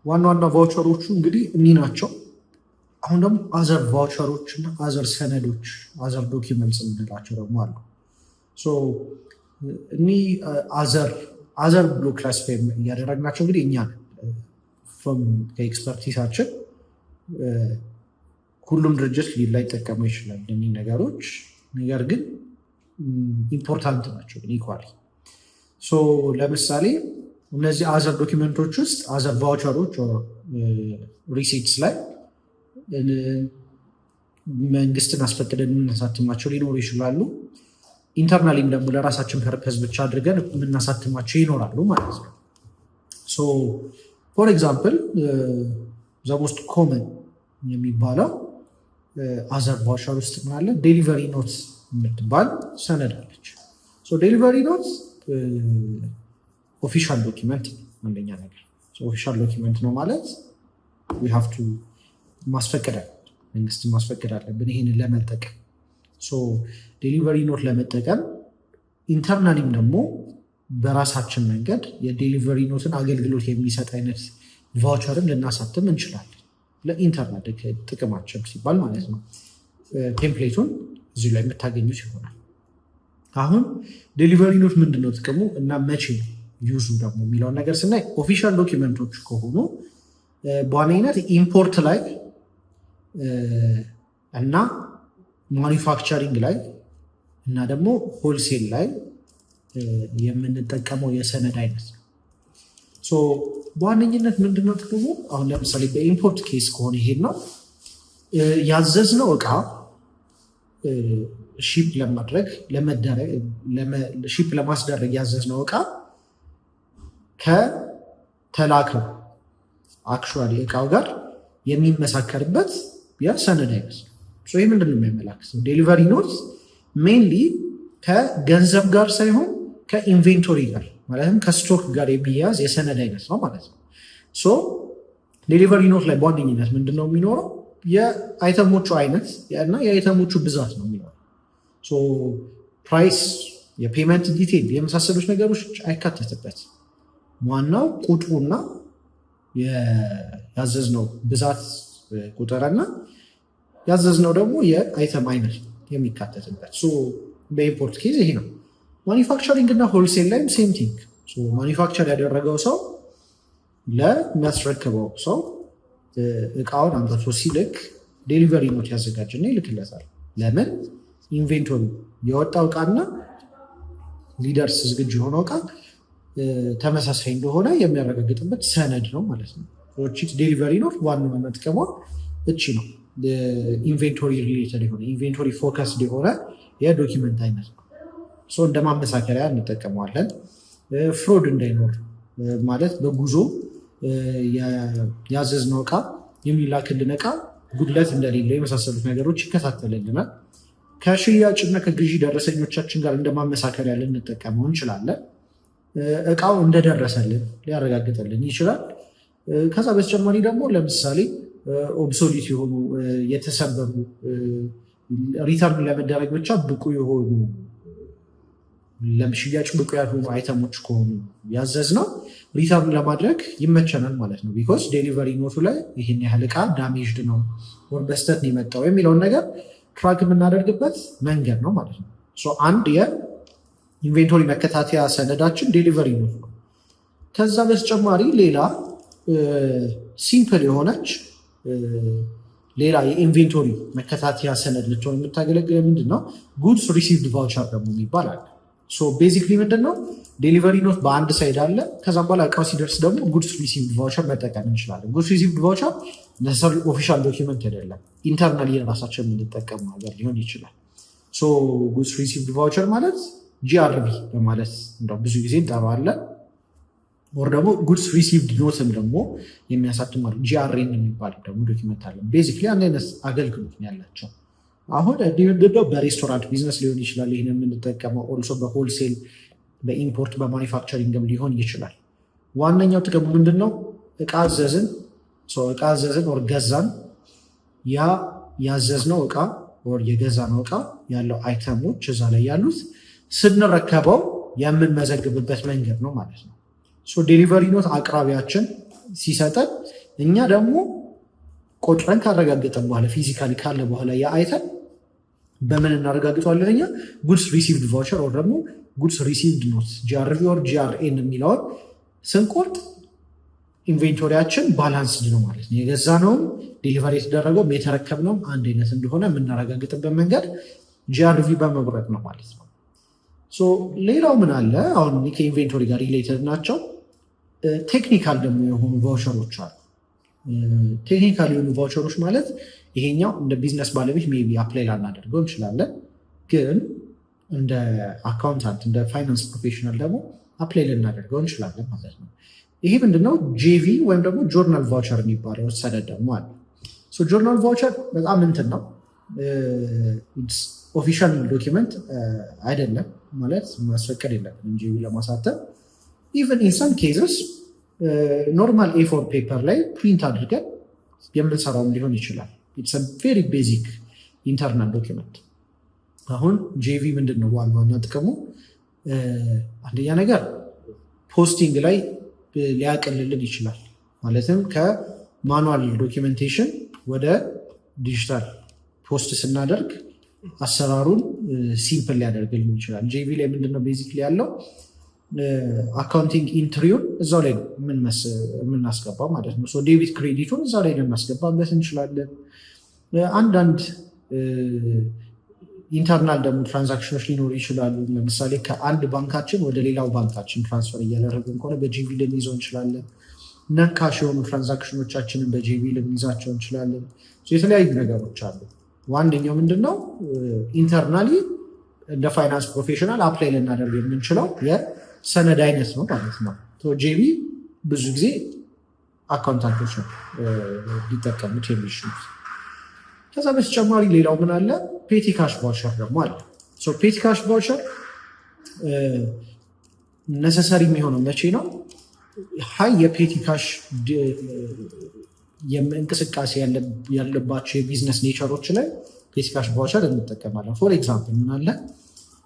ዋና ቫውቸሮቹ እንግዲህ እኒህ ናቸው። አሁን ደግሞ አዘር ቫውቸሮች እና አዘር ሰነዶች አዘር ዶኪመንትስ የምንላቸው ደግሞ አሉ። እኒህ አዘር ብሎ ክላሲፋይ እያደረግናቸው እንግዲህ እኛ ከኤክስፐርቲሳችን ሁሉም ድርጅት ላይጠቀሙ ይችላል እኒህ ነገሮች፣ ነገር ግን ኢምፖርታንት ናቸው ኢኳሊ። ለምሳሌ እነዚህ አዘር ዶኪመንቶች ውስጥ አዘር ቫውቸሮች ሪሲትስ ላይ መንግስትን አስፈቅደን የምናሳትማቸው ሊኖሩ ይችላሉ። ኢንተርናሊም ደግሞ ለራሳችን ፐርፐዝ ብቻ አድርገን የምናሳትማቸው ይኖራሉ ማለት ነው። ፎር ኤግዛምፕል ዘ ሞስት ኮመን የሚባለው አዘር ቫውቸር ውስጥ ምናለ ዴሊቨሪ ኖት የምትባል ሰነድ አለች። ዴሊቨሪ ኖት ኦፊሻል ዶኪመንት አንደኛ ነገር ኦፊሻል ዶኪመንት ነው ማለት we have to ማስፈቀድ መንግስት ማስፈቀድ አለብን ይሄንን ለመጠቀም። ዴሊቨሪ ኖት ለመጠቀም ኢንተርናሊም ደግሞ በራሳችን መንገድ የዴሊቨሪ ኖትን አገልግሎት የሚሰጥ አይነት ቫውቸርን ልናሳትም እንችላለን ለኢንተርናል ጥቅማችን ሲባል ማለት ነው። ቴምፕሌቱን እዚሁ ላይ የምታገኙት ይሆናል። አሁን ዴሊቨሪ ኖት ምንድነው ጥቅሙ እና መቼ ዩዙ ደግሞ የሚለውን ነገር ስናይ ኦፊሻል ዶኪመንቶች ከሆኑ በዋነኝነት ኢምፖርት ላይ እና ማኒፋክቸሪንግ ላይ እና ደግሞ ሆልሴል ላይ የምንጠቀመው የሰነድ አይነት ነው። በዋነኝነት ምንድነው ጥቅሙ? አሁን ለምሳሌ በኢምፖርት ኬስ ከሆነ ይሄድ ነው ያዘዝነው እቃ ሺፕ ለማስደረግ ያዘዝነው እቃ ከተላከው አክቹዋሊ እቃው ጋር የሚመሳከርበት የሰነድ አይነት ነው። ይህ ምንድን ነው የሚያመላክተው? ዴሊቨሪ ኖት ሜንሊ ከገንዘብ ጋር ሳይሆን ከኢንቬንቶሪ ጋር ማለትም ከስቶክ ጋር የሚያያዝ የሰነድ አይነት ነው ማለት ነው። ዴሊቨሪ ኖት ላይ በዋነኝነት ምንድነው የሚኖረው? የአይተሞቹ አይነት እና የአይተሞቹ ብዛት ነው የሚኖረው። ፕራይስ፣ የፔመንት ዲቴል የመሳሰሉት ነገሮች አይካተትበት። ዋናው ቁጥሩና ያዘዝነው ብዛት ቁጥርና ያዘዝነው ደግሞ የአይተም አይነት የሚካተትበት። በኢምፖርት ኬዝ ይሄ ነው። ማኒፋክቸሪንግ እና ሆልሴል ላይም ሴም ቲንግ። ማኒፋክቸር ያደረገው ሰው ለሚያስረክበው ሰው እቃውን አምጥቶ ሲልክ ዴሊቨሪ ኖት ያዘጋጅና ይልክለታል። ለምን? ኢንቬንቶሪ የወጣው እቃና ሊደርስ ዝግጁ የሆነው እቃ ተመሳሳይ እንደሆነ የሚያረጋግጥበት ሰነድ ነው ማለት ነው። ዴሊቨሪ ኖት ዋናው መጥቀሟ እቺ ነው። ኢንቬንቶሪ ሪሌትድ የሆነ ኢንቬንቶሪ ፎከስድ የሆነ የዶኪመንት አይነት ነው። እንደ ማመሳከሪያ እንጠቀመዋለን። ፍሮድ እንዳይኖር ማለት በጉዞ ያዘዝነው እቃ የሚላክልን እቃ ጉድለት እንደሌለ የመሳሰሉት ነገሮች ይከታተልልናል። ከሽያጭና ከግዢ ደረሰኞቻችን ጋር እንደ ማመሳከሪያ ልንጠቀመው እንችላለን። እቃው እንደደረሰልን ሊያረጋግጥልን ይችላል። ከዛ በተጨማሪ ደግሞ ለምሳሌ ኦብሶሊት የሆኑ የተሰበሩ ሪተርን ለመደረግ ብቻ ብቁ የሆኑ ለሽያጭ ብቁ ያልሆኑ አይተሞች ከሆኑ ያዘዝነው ሪተርን ለማድረግ ይመቸናል ማለት ነው። ቢኮዝ ዴሊቨሪ ኖቱ ላይ ይህን ያህል እቃ ዳሜጅድ ነው ወር በስተት ነው የመጣው የሚለውን ነገር ትራክ የምናደርግበት መንገድ ነው ማለት ነው። አንድ የኢንቬንቶሪ መከታተያ ሰነዳችን ዴሊቨሪ ኖት ነው። ከዛ በተጨማሪ ሌላ ሲምፕል የሆነች ሌላ የኢንቬንቶሪ መከታተያ ሰነድ ልትሆን የምታገለግል ምንድነው ጉድስ ሪሲቭድ ቫውቸር ደግሞ የሚባል አለ። ቤዚክሊ ምንድነው ዴሊቨሪ ኖት በአንድ ሳይድ አለ። ከዛም በኋላ እቃው ሲደርስ ደግሞ ጉድስ ሪሲቭድ ቫውቸር መጠቀም እንችላለን። ጉድስ ሪሲቭድ ቫውቸር ነሰሪ ኦፊሻል ዶኪመንት አይደለም፣ ኢንተርናሊ የራሳችን የምንጠቀም ነገር ሊሆን ይችላል። ጉድስ ሪሲቭድ ቫውቸር ማለት ጂአርቢ በማለት እንደው ብዙ ጊዜ እንጠራዋለን። ወር ደግሞ ጉድስ ሪሲቭድ ኖትም ደግሞ የሚያሳትማሉ ጂአርኤን የሚባል ደግሞ ዶኪመንት አለ። ቤዚክሊ አንድ አይነት አገልግሎት ያላቸው። አሁን ምንድነው በሬስቶራንት ቢዝነስ ሊሆን ይችላል ይህን የምንጠቀመው። ኦልሶ በሆልሴል በኢምፖርት በማኒፋክቸሪንግም ሊሆን ይችላል። ዋነኛው ጥቅሙ ምንድነው? እቃ አዘዝን ወር ገዛን። ያ ያዘዝነው እቃ ወር የገዛነው እቃ ያለው አይተሞች እዛ ላይ ያሉት ስንረከበው የምንመዘግብበት መንገድ ነው ማለት ነው። ዴሊቨሪ ኖት አቅራቢያችን ሲሰጠን እኛ ደግሞ ቆጥረን ካረጋገጠን በኋላ ፊዚካሊ ካለ በኋላ ያ አይተን በምን እናረጋግጠዋለን? እኛ ጉድስ ሪሲቭድ ቫውቸር ወር ደግሞ ጉድስ ሪሲቭድ ኖት ጂአርቪ ኦር ጂአርኤን የሚለውን ስንቆርጥ ኢንቬንቶሪያችን ባላንስድ ነው ማለት ነው። የገዛነውም ዴሊቨሪ የተደረገውም የተረከብነውም አንድ አይነት እንደሆነ የምናረጋግጥበት መንገድ ጂአርቪ በመቁረጥ ነው ማለት ነው። ሌላው ምን አለ? አሁን ከኢንቬንቶሪ ጋር ሪሌትድ ናቸው። ቴክኒካል ደግሞ የሆኑ ቫውቸሮች አሉ። ቴክኒካል የሆኑ ቫውቸሮች ማለት ይሄኛው እንደ ቢዝነስ ባለቤት ሜይ ቢ አፕላይ ላናደርገው እንችላለን፣ ግን እንደ አካውንታንት እንደ ፋይናንስ ፕሮፌሽናል ደግሞ አፕላይ ልናደርገው እንችላለን ማለት ነው። ይሄ ምንድነው? ጄቪ ወይም ደግሞ ጆርናል ቫውቸር የሚባለው ሰነድ ደግሞ አለ። ጆርናል ቫውቸር በጣም እንትን ነው፣ ኦፊሻል ዶኪመንት አይደለም ማለት ማስፈቀድ የለብንም ጄቪ ለማሳተም። ኢቨን ኢን ሰም ኬዝስ ኖርማል ኤ4 ፔፐር ላይ ፕሪንት አድርገን የምንሰራውም ሊሆን ይችላል። ኢትስ ቬሪ ቤዚክ ኢንተርናል ዶኪመንት። አሁን ጄቪ ምንድን ነው ዋና ጥቅሙ? አንደኛ ነገር ፖስቲንግ ላይ ሊያቀልልን ይችላል። ማለትም ከማኑዋል ዶኪመንቴሽን ወደ ዲጂታል ፖስት ስናደርግ አሰራሩን ሲምፕል ሊያደርግልን ይችላል። ጄቪ ላይ ምንድነው ቤዚክሊ ያለው አካውንቲንግ ኢንትሪውን እዛው ላይ የምናስገባው ማለት ነው። ዴቢት ክሬዲቱን እዛው ላይ ልናስገባበት እንችላለን። አንዳንድ ኢንተርናል ደግሞ ትራንዛክሽኖች ሊኖሩ ይችላሉ። ለምሳሌ ከአንድ ባንካችን ወደ ሌላው ባንካችን ትራንስፈር እያደረግን ከሆነ በጄቪ ልንይዘው እንችላለን። ነካሽ የሆኑ ትራንዛክሽኖቻችንን በጄቪ ልንይዛቸው እንችላለን። የተለያዩ ነገሮች አሉ። ዋንደኛው ምንድነው ኢንተርናሊ እንደ ፋይናንስ ፕሮፌሽናል አፕላይ ልናደርግ የምንችለው የሰነድ አይነት ነው ማለት ነው። ጄቪ ብዙ ጊዜ አካውንታንቶች ነው ሊጠቀሙት የሚችሉት። ከዛ በተጨማሪ ሌላው ምን አለ? ፔቲካሽ ቫውቸር ደግሞ አለ። ፔቲካሽ ቫውቸር ነሰሰሪ የሚሆነው መቼ ነው? ሀይ የፔቲካሽ እንቅስቃሴ ያለባቸው የቢዝነስ ኔቸሮች ላይ ፔቲካሽ ቫውቸር እንጠቀማለን። ፎር ኤግዛምፕል ምን አለ?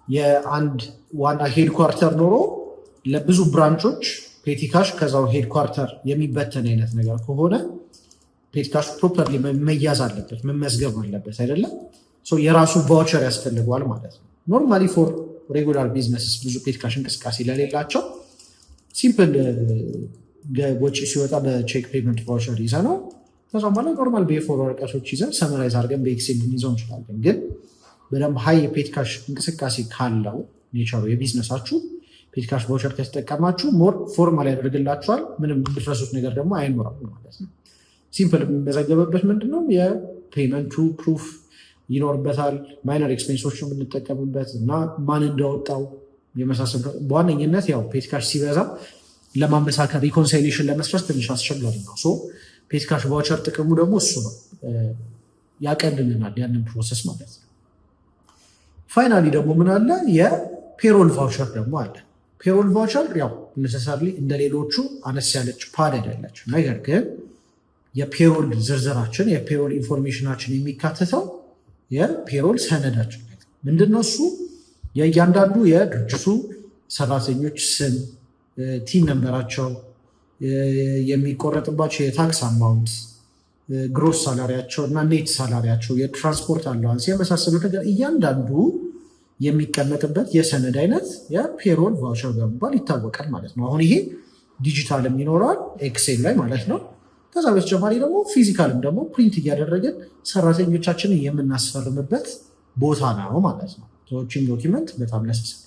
የአንድ ዋና ሄድኳርተር ኖሮ ለብዙ ብራንቾች ፔቲካሽ ከዛው ሄድኳርተር የሚበተን አይነት ነገር ከሆነ ፔቲካሽ ፕሮፐርሊ መያዝ አለበት፣ መመዝገብ አለበት አይደለም። የራሱ ቫውቸር ያስፈልገዋል ማለት ነው። ኖርማሊ ፎር ሬጉላር ቢዝነስስ ብዙ ፔቲካሽ እንቅስቃሴ ለሌላቸው ሲምፕል ወጪ ሲወጣ በቼክ ፔመንት ቫውቸር ይዘ ነው ከዛ በኋላ ኖርማል በኤፎር ወረቀቶች ይዘን ሰመራይዝ አድርገን በኤክሴል ልንይዘው እንችላለን። ግን በደንብ ሀይ የፔቲካሽ እንቅስቃሴ ካለው ኔቸሩ የቢዝነሳችሁ ፔቲካሽ ቫውቸር ከተጠቀማችሁ ሞር ፎርማል ያደርግላችኋል። ምንም ድፍረሱት ነገር ደግሞ አይኖረም ማለት ነው። ሲምፕል የሚመዘገበበት ምንድነው? የፔመንቱ ፕሩፍ ይኖርበታል። ማይነር ኤክስፔንሶች የምንጠቀምበት እና ማን እንደወጣው የመሳሰሉ። በዋነኝነት ያው ፔቲካሽ ሲበዛ ለማመሳከር ሪኮንሳይሌሽን ለመስራት ትንሽ አስቸጋሪ ነው። ፔቲካሽ ቫውቸር ጥቅሙ ደግሞ እሱ ነው፣ ያቀልልናል ያንን ፕሮሰስ ማለት ነው። ፋይናሊ ደግሞ ምን አለ? የፔሮል ቫውቸር ደግሞ አለ። ፔሮል ቫውቸር ያው ነሰሰርሊ እንደሌሎቹ አነስ ያለች ፓድ አይደለችም። ነገር ግን የፔሮል ዝርዝራችን የፔሮል ኢንፎርሜሽናችን የሚካተተው የፔሮል ሰነዳችን ምንድነው? እሱ የእያንዳንዱ የድርጅቱ ሰራተኞች ስም፣ ቲም ነንበራቸው፣ የሚቆረጥባቸው የታክስ አማውንት፣ ግሮስ ሳላሪያቸው እና ኔት ሳላሪያቸው፣ የትራንስፖርት አላዋንስ የመሳሰሉ ነገር እያንዳንዱ የሚቀመጥበት የሰነድ አይነት የፔሮል ቫውቸር በመባል ይታወቃል ማለት ነው። አሁን ይሄ ዲጂታልም ይኖረዋል ኤክሴል ላይ ማለት ነው። ከዛ በተጨማሪ ደግሞ ፊዚካልም ደግሞ ፕሪንት እያደረግን ሰራተኞቻችንን የምናስፈርምበት ቦታ ነው ማለት ነው። ቺን ዶኪመንት በጣም ነሰሰች።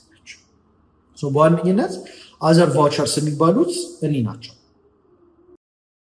በዋነኝነት አዘር ቫውቸርስ የሚባሉት እኒ ናቸው።